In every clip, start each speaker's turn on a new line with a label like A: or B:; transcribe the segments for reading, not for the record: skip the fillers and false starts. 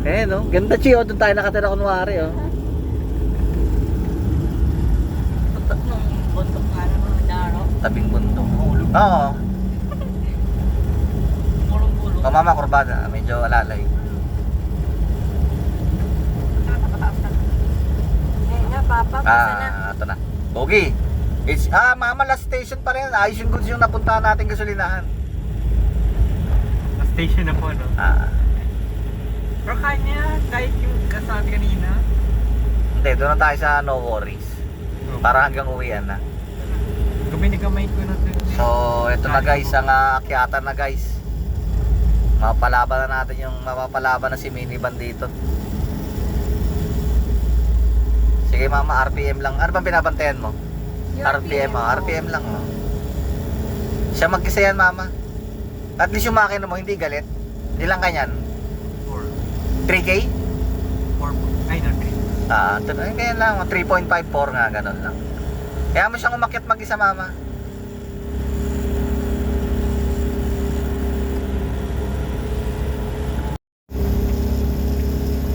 A: Eh no, ganda Chi, oh. Doon tayo nakatira kunwari, oh.
B: Tutok nung bundok nga naman, Daro.
A: Tabing bundok. Oo.
B: Pulong-pulong.
A: Oh, mama, kurbada. Medyo alalay.
B: Nga, Papa, pasa na.
A: Ito na. Pogi. Mama, last station pa rin. Ayos yung goods yung napuntahan natin gasolinahan.
C: Station na po, no? Pero kanya, kahit yung kasabi kanina.
A: Hindi, doon na tayo sa no worries. Para hanggang uwian na.
C: Gamay ko na ito.
A: So, ito na guys, ang akyatan na guys. Mapapalaban na natin yung mapapalaban na si minivan dito. Sige mama, RPM lang. Ano bang binabantayan mo? RPM, RPM lang, oh. Siya mag-isa yan, mama. At least yung makina mo hindi galit. Ilang kanyan? 3K?
C: 4. Ay, not 3.
A: Kaya lang, 3.54 nga, ganun lang. Kaya mo siyang umakyat mag-isa, mama.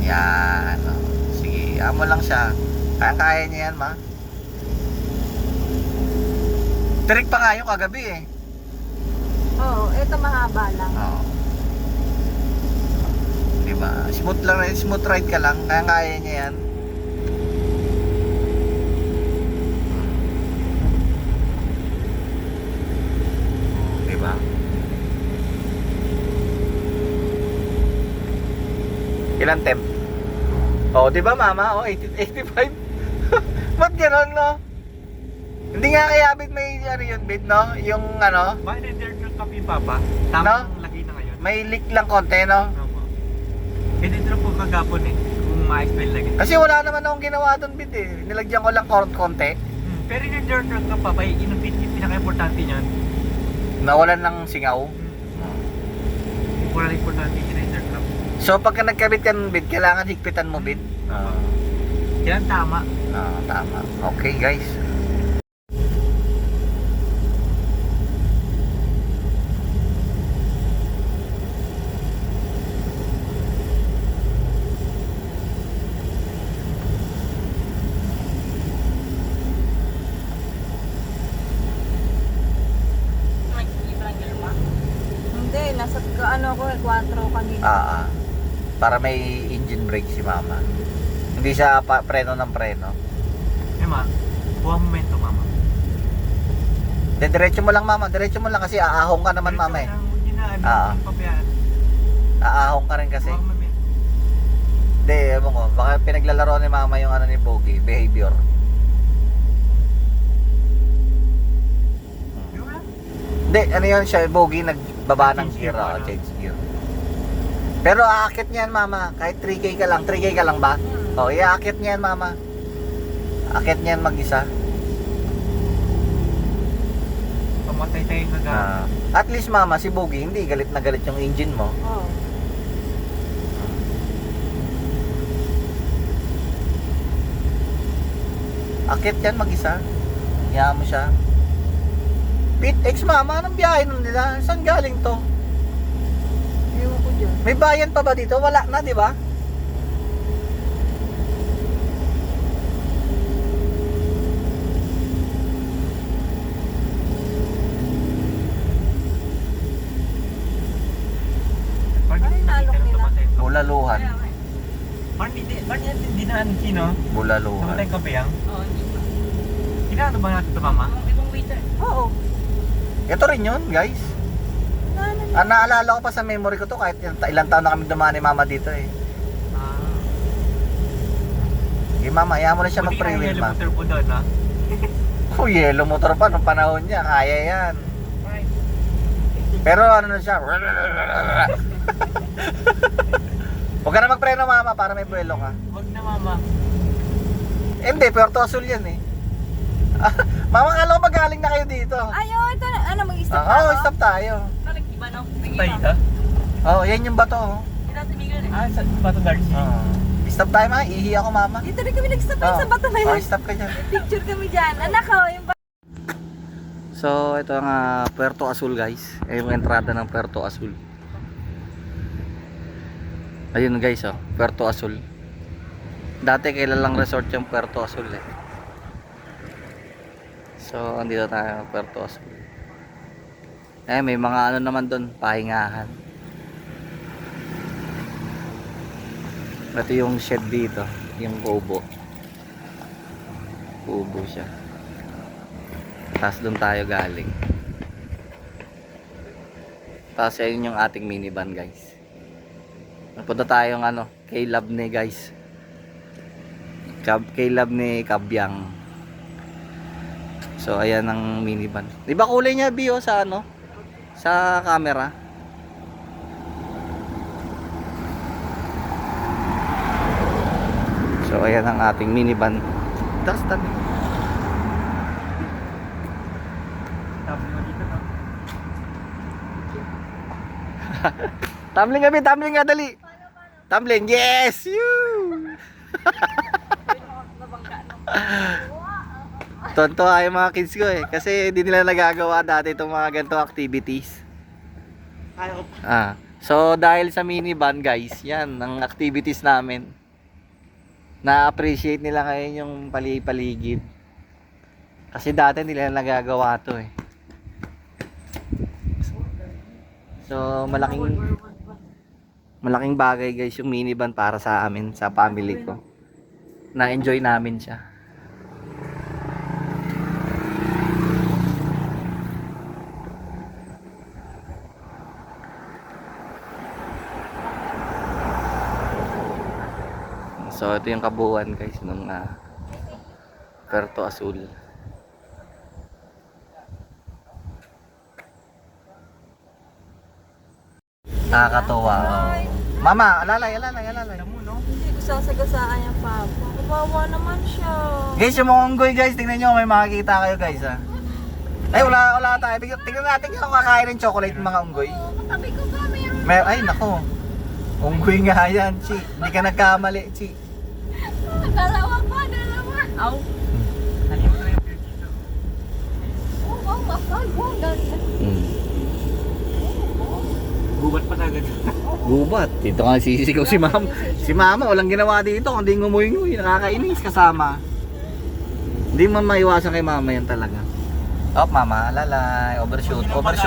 A: Yan, oh. Sige, amo lang siya. Kaya niya yan, ma. Tirik pa nga yung kagabi, eh.
B: Oo, ito mahaba lang.
A: Oo. Diba? Smooth lang, smooth ride ka lang. Kaya niya yan. Diba? Ilan temp? Oh, diba mama? Oh, 85. Ba't gano'n, no? Hindi nga kaya bit may ano yun, bit, no? Yung ano?
C: Bakit nag-dirt ka pa, Papa? Tama
A: No?
C: ang lagay na ngayon.
A: May leak lang konti, no?
C: Opo. Eh, dito lang po kagapon eh. Kung ma-explain lagi.
A: Kasi wala naman akong ginawa doon, bit, eh. Nilagyan ko lang konti.
C: Pero yung nag-dirt ka pa, ba, yung pinaka-importante niyan.
A: Nawalan ng singaw.
C: Importante yung dirt ka.
A: So pagka nagkabit ka ng bit, kailangan higpitan mo, bit.
C: Yan tama.
A: Tama. Okay, guys.
B: Hindi, nasa ano ko, 4 kanina.
A: Para may engine brake si mama. Hindi siya preno ng preno.
C: Eh ma, buwang momento mama.
A: Diretso mo lang mama, diretso mo lang kasi aahong ka naman mama, eh.
C: Hindi na,
A: Oo.
C: pabayaan.
A: Aahong ka rin kasi.
C: Buwang momento.
A: Hindi, ewan ko, baka pinaglalaro ni mama yung ano ni Pogi, behavior.
C: Di ba?
A: Hindi, ano yun siya, Pogi, nagbaba ng
C: Change
A: gear,
C: gear, ano?
A: change gear. Pero aakit niyan mama, kahit 3K ka lang ba? O, iaakit niyan mama. Akit niyan mag-isa.
C: Pamatay tayo kagapon.
A: At least mama, si Pogi, hindi galit na galit yung engine mo.
B: Oo.
A: Akit yan mag-isa. Iyahan mo siya. Pit X mama, anong biyahe nun nila? Saan galing to?
B: Ewan ko dyan.
A: May bayan pa ba dito? Wala na, di ba?
B: Ay, nalok nila.
A: Bulaluhan.
C: Parang hindi na sino?
A: Bulaluhan.
C: Namatay ka ba yan?
B: Oo, hindi pa.
C: Kailangan ba natin ito mama?
B: Ang ibang waiter. Oo.
A: Ito rin yun, guys. Naalala ko pa sa memory ko to kahit ilang taon na kami dumaan ni mama dito, eh. Okay, mama, ayaw mo na siya mag-pre-wheel, ma.
C: Motor po doon, ha?
A: Oh, yellow motor pa nung panahon niya, kaya yan. Pero ano na siya. Huwag ka na magpreno mama para may buwelo ka.
C: Huwag na mama.
A: Hindi, Puerto Azul yan, eh. Mama, kala ko magaling na kayo dito.
B: Ay, ito na. Ano, mag-stop
A: Oo, stop tayo.
B: Iba, no?
C: Tayo ito?
A: Oh, yan yung bato, oh.
B: Hindi natin bigyan eh.
C: Sa Bato Darcy.
A: Stop tayo, ma. Ihi ako, mama.
B: Dito rin kami nag-stop sa bato na
A: Oh,
B: yan.
A: stop ka dyan.
B: Picture kami dyan. Anak ko, yung
A: So, ito ang Puerto Azul, guys. Yung entrada ng Puerto Azul. Ayun guys, oh, Puerto Azul. Dati kilalang resort yung Puerto Azul eh. So, andito tayo, Puerto Azul. Eh, may mga ano naman doon, pahingahan. Ito yung shed dito, yung kubo. Kubo siya. Tapos doon tayo galing. Tapos ayun yung ating minivan guys. Napunta tayong ano, K-Lab ni guys. K-Lab ni Kabyang. So ayan ang minivan. Di ba kulay niya Bio sa ano? Sa camera. So ayan ang ating minivan. Tapos tabi.
C: Sabi mo dito, no?
A: Tumbling kami, tumbling nga dali. Tumbling, yes! You! Tonto yung mga kids ko eh. Kasi hindi nila nagagawa dati itong mga ganitong activities.
C: Ayaw ko.
A: So dahil sa minivan guys, yan ang activities namin. Na-appreciate nila ngayon yung paligid. Kasi dati hindi nila nagagawa to eh. So malaking bagay guys yung minivan para sa amin, sa family ko. Na-enjoy namin siya. So ito yung kabuuan guys ng Puerto Azul. Nakakatuwa. Mama, alalay.
B: Hindi ko sasagasaan yung papa. Kawawa naman siya.
A: Guys, yung mga unggoy guys, tingnan nyo, may makikita kayo guys ha. Ay, wala tayo. Tingnan natin kung kakain ng chocolate ng mga unggoy.
B: Katabi ko ba mayroon?
A: Ay, nako. Unggoy nga yan, Chi. Hindi ka nagkamali, Chi.
B: Dalawa. Aw.
C: Halima na yung view dito.
B: Oh, mapag. Oh, ganyan.
C: Gubat pa agad.
A: Gubat. Dito nga sisisigaw si mama. Si mama, walang ginawa dito. Kundi ngumuy-nguy. Nakakainis kasama. Hindi man maiwasan kay mama yan talaga. Oh, mama, lalay. Overshoot.
C: Pag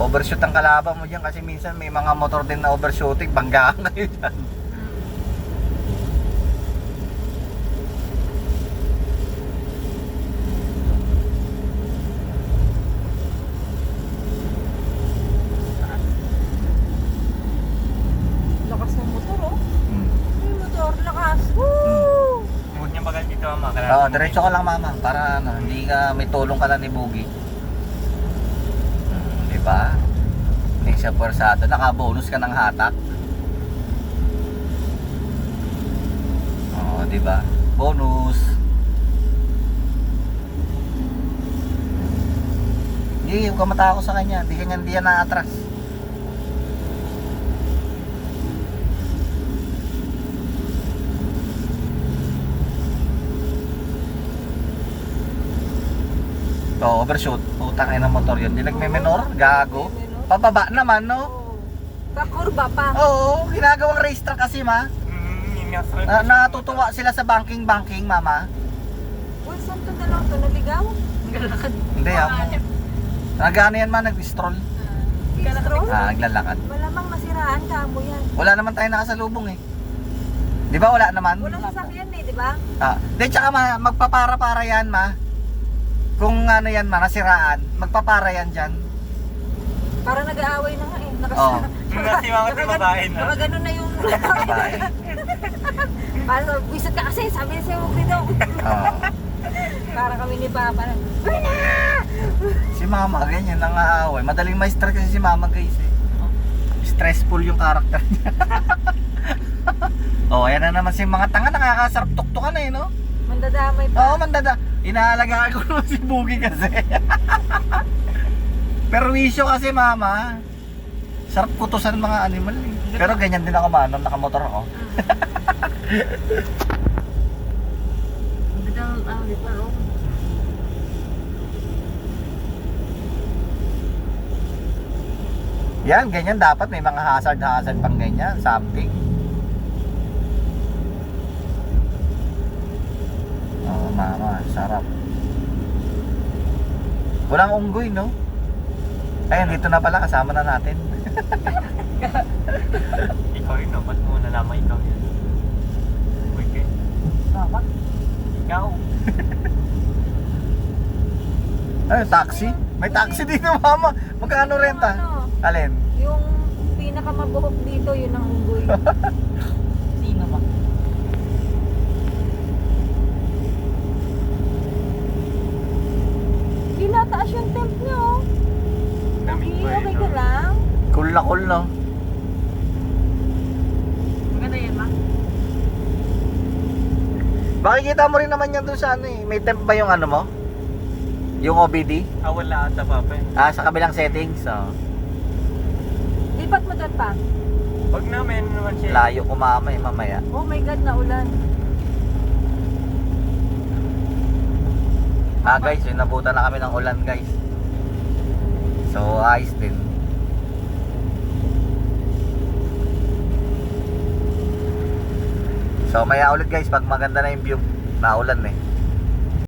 A: Overshoot ang kalaban mo dyan kasi minsan may mga motor din na overshooting. Banggaan kayo dyan.
B: Lakas ng motor, oh. Yung motor, lakas. Woo!
C: Huwag niya bagal dito, mama.
A: Oo, diretso ka lang mama para ano, hindi ka may tulong ka lang ni Boogie. Diba? Hindi siya puwersado, naka-bonus ka ng hatak. Oo, diba? Bonus. Hindi, huwag ka matakot sa kanya. Hindi yan na-atras. Oh, overshoot. Putang ina ng motor yun. Hindi nagme-menor. Gago. Pababa naman, no?
B: Kakurba pa.
A: Oo, ginagawang racetrack kasi, ma. Natutuwa sila sa banking, mama.
B: Uy, saan to na lang to? Naligaw?
A: Hindi, nag-ano yan, ma? Nag-stroll.
B: Bistro?
A: Naglalakad.
B: Malamang masiraan ka mo yan.
A: Wala naman tayo nakasalubong, eh. Di ba wala naman?
B: Walang sasakyan eh, di ba?
A: Di, tsaka ma, magpapara-para yan, ma. Kung ano yan, ma, nasiraan, magpapara yan dyan.
B: Parang nag-aaway na nga eh.
A: Oo.
C: Kasi mama sa babae, no?
B: Nakagano na yung...
A: Babae.
B: Parang wisat ka kasi, sabi niya sa'yo, huwag dito.
A: Oo.
B: Para kami ni Papa. Wala!
A: Si mama, ganyan, nangaaway. Madaling ma-stress kasi si mama, guys, eh. Stressful yung karakter niya. Ayan na naman si mga tanga, nakakasarap tuktukan eh, no?
B: Mandadamay pa.
A: Oo, inaalagaan ko naman si Boogie kasi. Pero wisyo kasi, mama. Sarap kutusan mga animal eh. Pero ganyan din ako, nung nakamotor ako. Yan, ganyan dapat. May mga hazard pang ganyan. Something. Oo, mama. Sarap. Walang unggoy, no? Ayun, dito na pala. Kasama na natin.
C: Ikaw rin, no? Ba't mo nalaman ikaw yan? Okay.
B: Bakit?
C: Ikaw.
A: Ay, taxi? May taxi dito, mama. Magkano renta?
B: Ano,
A: Alin?
B: yung pinakamabuhok dito, yun ang unggoy.
C: Sino ba?
B: Tinataas yung temp niya, oh.
C: Lamig
B: Okay,
C: ba
B: okay
C: ito?
B: ka lang?
A: Cool na cool, no?
C: Maganda yan, ma?
A: Makikita mo rin naman yan dun sa ano eh. May temp ba yung ano mo? Yung OBD?
C: Ah, wala ata pa pa.
A: Sa kabilang settings. Oh.
B: Lipat mo doon pa.
C: Huwag na, meron naman siya.
A: Layo kumama eh, mamaya.
B: Oh my God, naulan.
A: Guys, yun, nabutan na kami ng ulan, guys. So, ayos din. So, maya ulit guys, pag maganda na yung view. Naulan eh.